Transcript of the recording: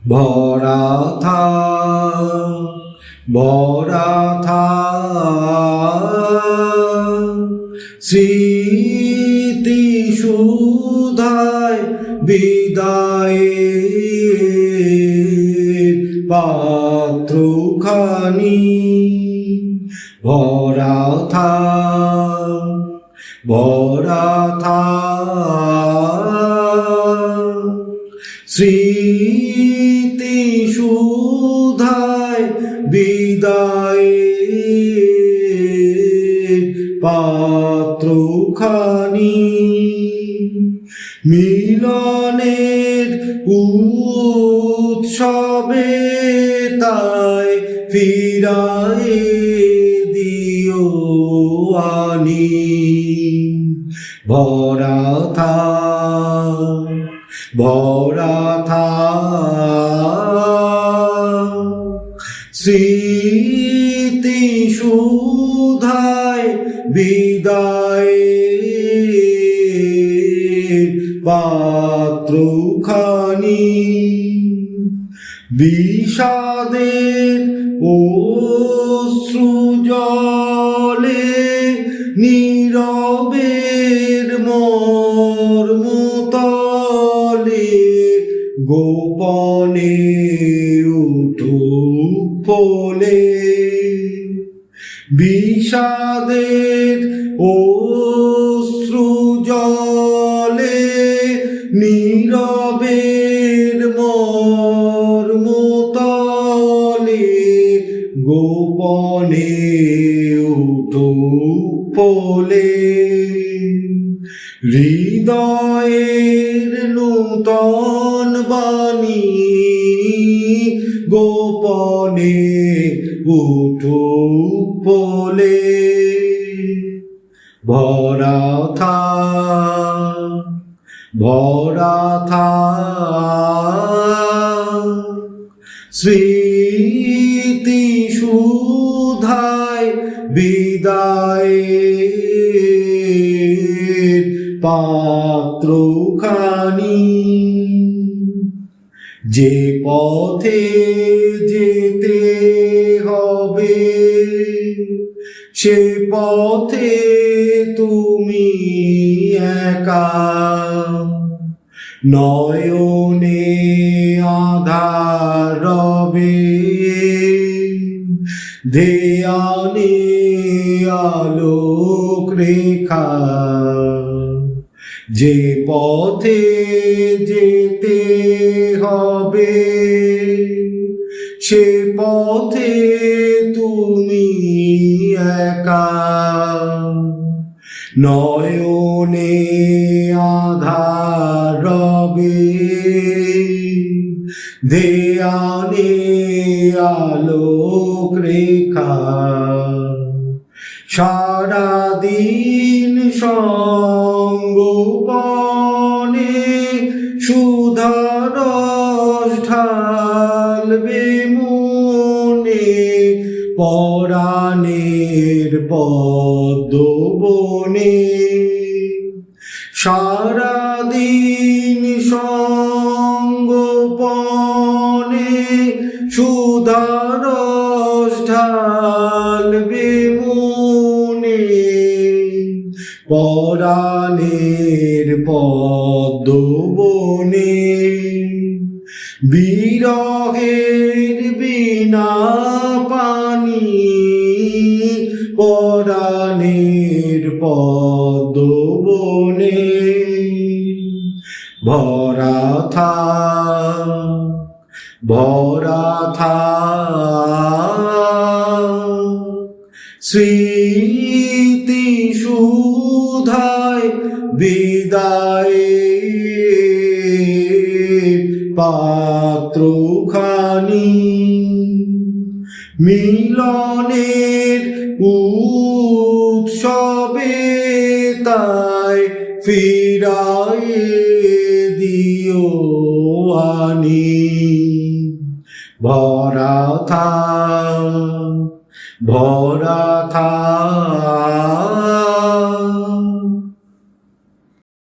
ভরা থাক ভরা থাক স্মৃতি সুধায় বিদায়ের পাত্রখানি ভরা থাক ভরা থাক স্মৃতি সুধায় বিদায়ের পাত্রখানি মিলনের উৎসবে তাই ফিরায়ে দিও আনি ভরা থাক ভরা থাক স্মৃতি সুধায় বিদায়ের পাত্রখানি বিষাদের অশ্রু জলে নীরবের মর্মতলে গোপনে উঠুক ফলে বিষাদের অশ্রু জলে নীরবের মর্মতলে গোপনে উঠুক ফলে হৃদয়ের নূতন বাণী গোপনে উঠুক ফলে ভরা থাক ভরা থাক স্মৃতি সুধায় বিদায়ের পাত্রখানি যে পথে যেতে হবে সে পথে তুমি একা নয়নে আধার রবে ধ্যানে আলোক রেখা যে পথে যেতে হবে সে পথে তুমি একা নয়নে আধার রবে ধ্যানে আলোক রেখা সারাদিন সঙ্গোপনে সুধারস ঢালবে মনে পরাণের পদ্ম বনে সারাদিন সঙ্গোপনে সুধারস ঢালবে মনে পরাণের পদ্ম বনে বিরহের বিনা পানি পরাণের পদ্ম বনে ভরা থাক ভরা থাক স্মৃতি সুধায় বিদায়ের পাত্রখানি মিলনের উৎসবে তাই ফিরায়ে দিও আনি ভরা থাক ভরা থাক